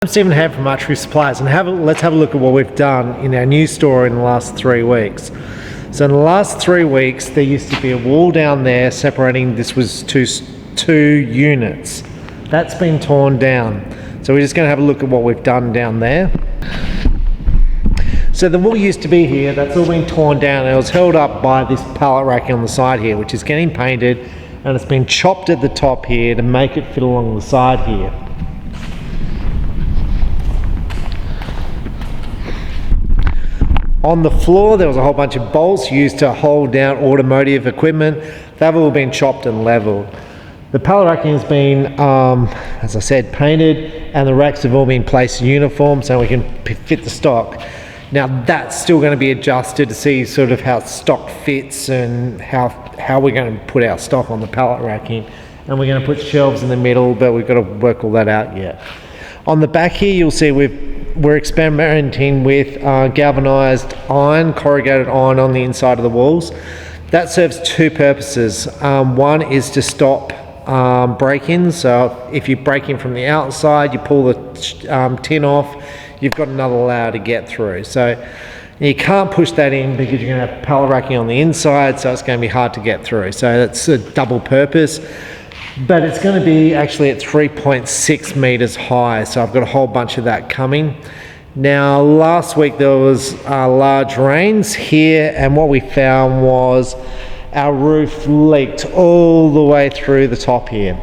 I'm Stephen Head from Archery Supplies, and let's have a look at what we've done in our new store in the last 3 weeks. So in the last 3 weeks, there used to be a wall down there separating, this was two units. That's been torn down. So we're just going to have a look at what we've done down there. So the wall used to be here, that's all been torn down, and it was held up by this pallet racking on the side here, which is getting painted, and it's been chopped at the top here to make it fit along the side here. On the floor, there was a whole bunch of bolts used to hold down automotive equipment. They've all been chopped and leveled. The pallet racking has been, as I said, painted, and the racks have all been placed in uniform so we can fit the stock. Now that's still going to be adjusted to see sort of how stock fits and how we're going to put our stock on the pallet racking. And we're going to put shelves in the middle, but we've got to work all that out yet. On the back here, you'll see we're experimenting with galvanized iron, corrugated iron on the inside of the walls. That serves two purposes. One is to stop break-ins. So if you break in from the outside, you pull the tin off, you've got another layer to get through. So you can't push that in because you're going to have pallet racking on the inside, so it's going to be hard to get through. So that's a double purpose. But it's going to be actually at 3.6 meters high, so I've got a whole bunch of that coming. Now last week there was large rains here, and what we found was our roof leaked all the way through the top here.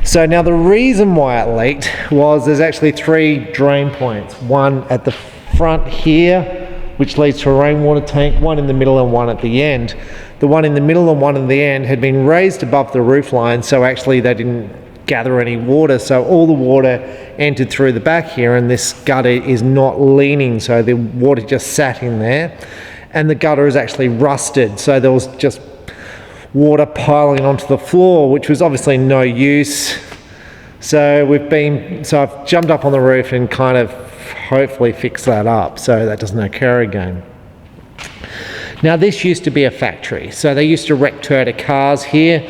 So now the reason why it leaked was there's actually 3 drain points, one at the front here which leads to a rainwater tank, one in the middle and one at the end. The one in the middle and one at the end had been raised above the roof line, so actually they didn't gather any water, so all the water entered through the back here, and this gutter is not leaning, so the water just sat in there, and the gutter is actually rusted, so there was just water piling onto the floor, which was obviously no use. So I've jumped up on the roof and kind of hopefully fix that up so that doesn't occur again. Now this used to be a factory, so they used to wreck Toyota cars here,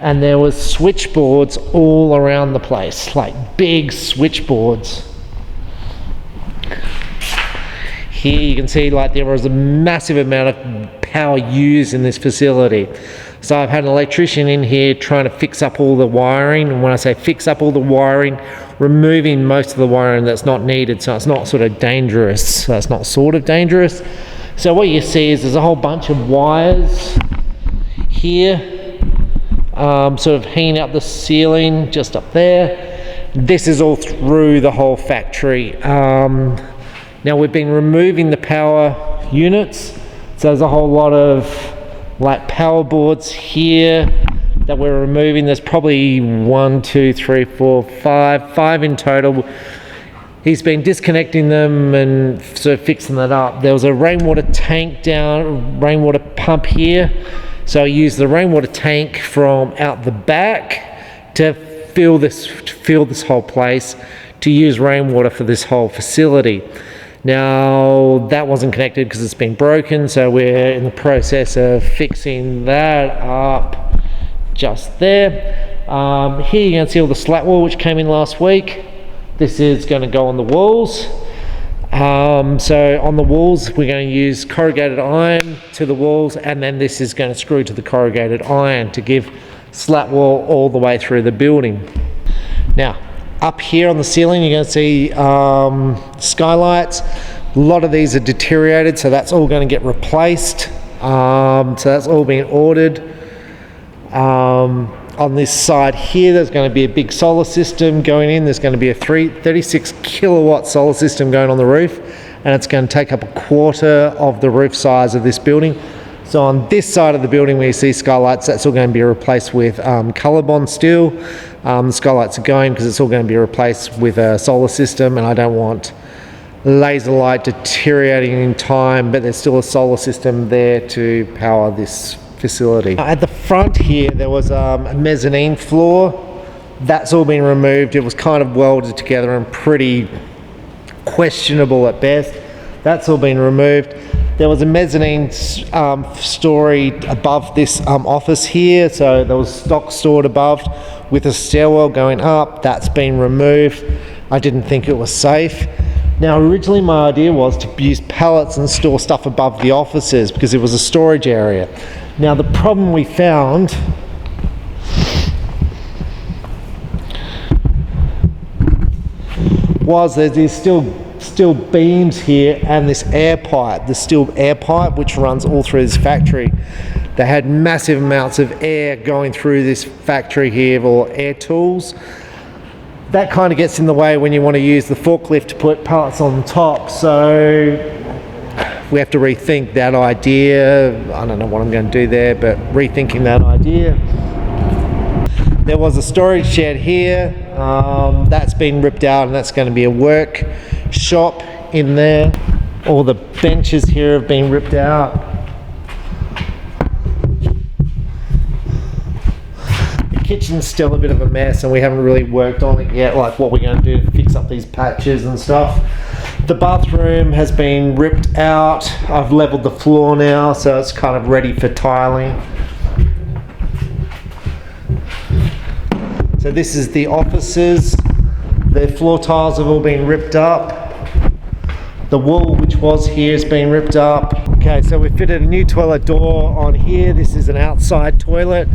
and there was switchboards all around the place, like big switchboards. Here you can see like there was a massive amount of power used in this facility. So I've had an electrician in here trying to fix up all the wiring, and when I say fix up all the wiring, removing most of the wiring that's not needed, so it's not sort of dangerous. So it's not sort of dangerous. So what you see is there's a whole bunch of wires here, sort of hanging out the ceiling just up there. This is all through the whole factory. Now we've been removing the power units, so there's a whole lot of like power boards here that we're removing. There's probably 1, 2, 3, 4, 5 in total. He's been disconnecting them and sort of fixing that up. There was a rainwater tank down, rainwater pump here. So I used the rainwater tank from out the back to fill this whole place, to use rainwater for this whole facility. Now that wasn't connected because it's been broken, so we're in the process of fixing that up just there. Here you can see all the slat wall which came in last week. This is going to go on the walls. So on the walls we're going to use corrugated iron to the walls, and then this is going to screw to the corrugated iron to give slat wall all the way through the building. Now up here on the ceiling you're going to see skylights. A lot of these are deteriorated, so that's all going to get replaced. So that's all been ordered. On this side here there's going to be a big solar system going in. There's going to be a 36 kilowatt solar system going on the roof, and it's going to take up a quarter of the roof size of this building. So on this side of the building where you see skylights, that's all going to be replaced with Colorbond steel. The skylights are going because it's all going to be replaced with a solar system, and I don't want laser light deteriorating in time, but there's still a solar system there to power this facility. At the front here there was a mezzanine floor. That's all been removed. It was kind of welded together and pretty questionable at best. That's all been removed. There was a mezzanine story above this office here, so there was stock stored above with a stairwell going up. That's been removed. I didn't think it was safe. Now originally my idea was to use pallets and store stuff above the offices because it was a storage area. Now the problem we found was that there's still beams here and this air pipe, the steel air pipe which runs all through this factory. They had massive amounts of air going through this factory here, or air tools. That kind of gets in the way when you want to use the forklift to put pallets on top, so we have to rethink that idea. I don't know what I'm going to do there, but rethinking that idea. There was a storage shed here, that's been ripped out and that's going to be a workshop in there. All the benches here have been ripped out. Kitchen's still a bit of a mess and we haven't really worked on it yet, like what we're going to do to fix up these patches and stuff. The bathroom has been ripped out. I've leveled the floor now, so it's kind of ready for tiling. So this is the offices. The floor tiles have all been ripped up. The wall which was here has been ripped up. Okay, so we fitted a new toilet door on here. This is an outside toilet.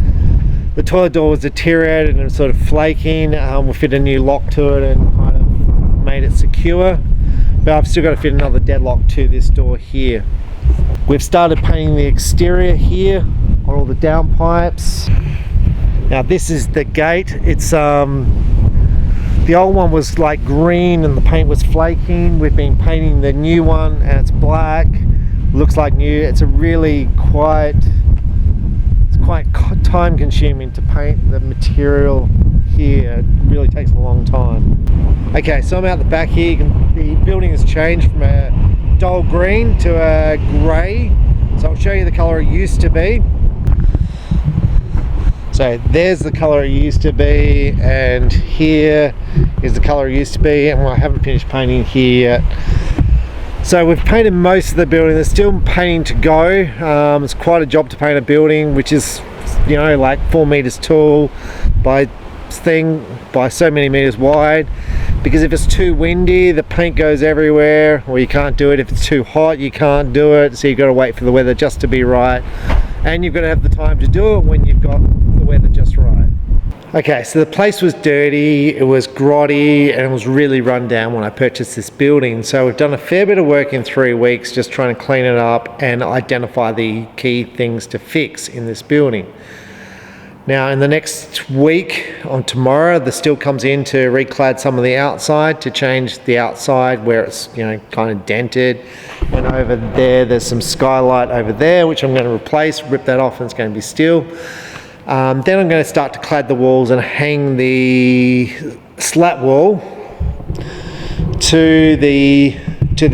The toilet door was deteriorated and sort of flaking. We fit a new lock to it and kind of made it secure. But I've still got to fit another deadlock to this door here. We've started painting the exterior here on all the downpipes. Now this is the gate. It's the old one was like green and the paint was flaking. We've been painting the new one and it's black. Looks like new. It's a really quite time consuming to paint the material here. It really takes a long time. Okay, so I'm out the back here. The building has changed from a dull green to a grey. So I'll show you the colour it used to be. So there's the colour it used to be, and here is the colour it used to be, and I haven't finished painting here yet. So we've painted most of the building. There's still painting to go. It's quite a job to paint a building, which is, you know, like 4 meters tall by so many meters wide, because if it's too windy the paint goes everywhere, or you can't do it. If it's too hot you can't do it, so you've got to wait for the weather just to be right, and you've got to have the time to do it when you've got the weather just right. Okay, so the place was dirty, it was grotty, and it was really run down when I purchased this building. So we've done a fair bit of work in 3 weeks just trying to clean it up and identify the key things to fix in this building. Now in the next week, on tomorrow, the steel comes in to reclad some of the outside, to change the outside where it's, you know, kind of dented. And over there's some skylight over there which I'm going to replace, rip that off, and it's going to be steel. Then I'm going to start to clad the walls and hang the slat wall to the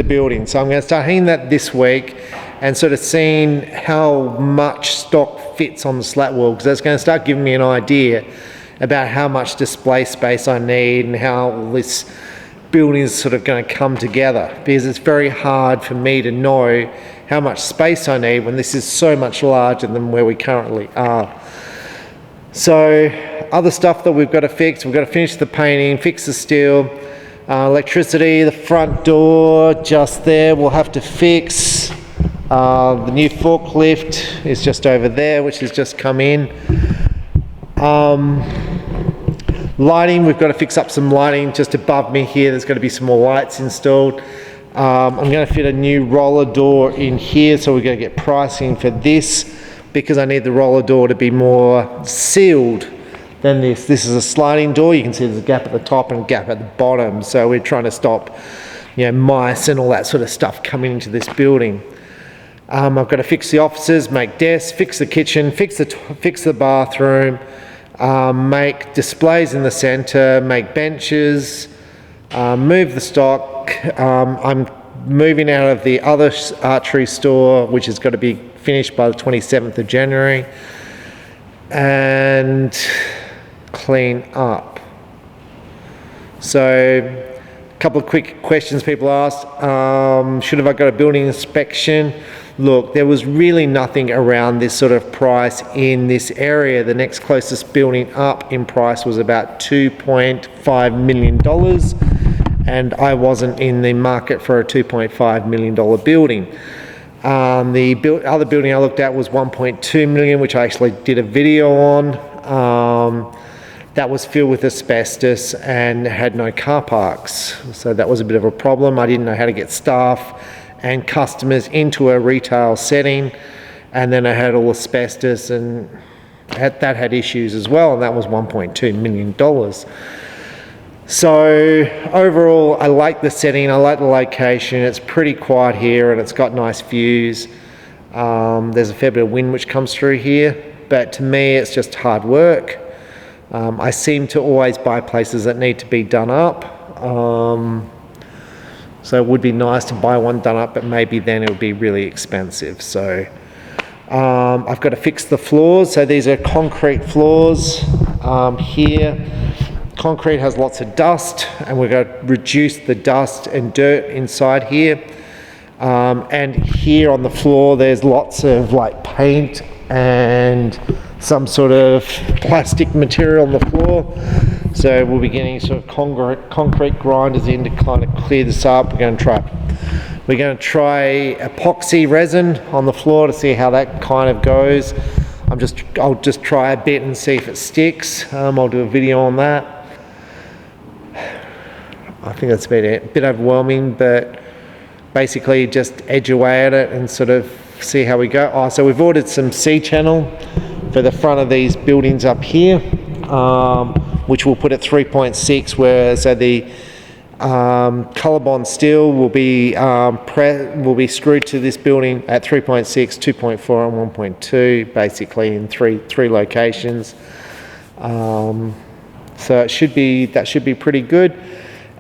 building. So I'm going to start hanging that this week and sort of seeing how much stock fits on the slat wall, because that's going to start giving me an idea about how much display space I need and how this building is sort of going to come together, because it's very hard for me to know how much space I need when this is so much larger than where we currently are. So other stuff that we've got to fix, we've got to finish the painting, fix the steel, electricity, the front door just there we'll have to fix. The new forklift is just over there, which has just come in. Lighting, we've got to fix up some lighting just above me here. There's got to be some more lights installed. I'm going to fit a new roller door in here, so we're going to get pricing for this, because I need the roller door to be more sealed than this. This is a sliding door. You can see there's a gap at the top and a gap at the bottom, so we're trying to stop, you know, mice and all that sort of stuff coming into this building. I've got to fix the offices, make desks, fix the kitchen, fix the bathroom, make displays in the centre, make benches, move the stock. I'm moving out of the other archery store, which has got to be finished by the 27th of January, and clean up. So a couple of quick questions people asked. Should have I got a building inspection? Look, there was really nothing around this sort of price in this area. The next closest building up in price was about $2.5 million. and I wasn't in the market for a $2.5 million building. The other building I looked at was 1.2 million, which I actually did a video on. That was filled with asbestos and had no car parks, so that was a bit of a problem. I didn't know how to get staff and customers into a retail setting, and then I had all asbestos, and that had issues as well, and that was $1.2 million. So overall, I like the setting, I like the location. It's pretty quiet here and it's got nice views. There's a fair bit of wind which comes through here, but to me it's just hard work. I seem to always buy places that need to be done up. So it would be nice to buy one done up, but maybe then it would be really expensive. So I've got to fix the floors. So these are concrete floors here. Concrete has lots of dust, and we're going to reduce the dust and dirt inside here. And here on the floor there's lots of like paint and some sort of plastic material on the floor. So we'll be getting sort of concrete grinders in to kind of clear this up. We're going to try epoxy resin on the floor to see how that kind of goes. I'll just try a bit and see if it sticks. I'll do a video on that. I think that's a bit overwhelming, but basically just edge away at it and sort of see how we go. So we've ordered some C-channel for the front of these buildings up here, which we'll put at 3.6, so the Colorbond steel will be screwed to this building at 3.6, 2.4 and 1.2, basically in three locations. So that should be pretty good.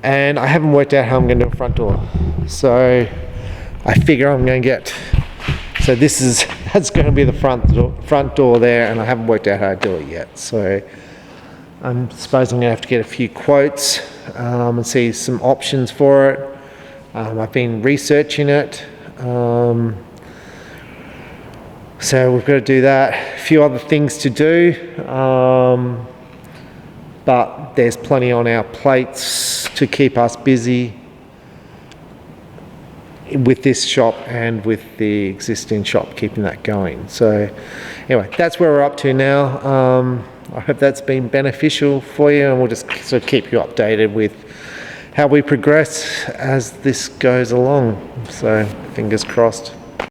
And I haven't worked out how I'm going to do a front door, so I figure I'm going to get, so that's going to be the front door there, and I haven't worked out how to do it yet. So I suppose I'm going to have to get a few quotes and see some options for it. I've been researching it, so we've got to do that. A few other things to do, but there's plenty on our plates to keep us busy with this shop and with the existing shop, keeping that going. So anyway, that's where we're up to now. I hope that's been beneficial for you, and we'll just sort of keep you updated with how we progress as this goes along. So fingers crossed.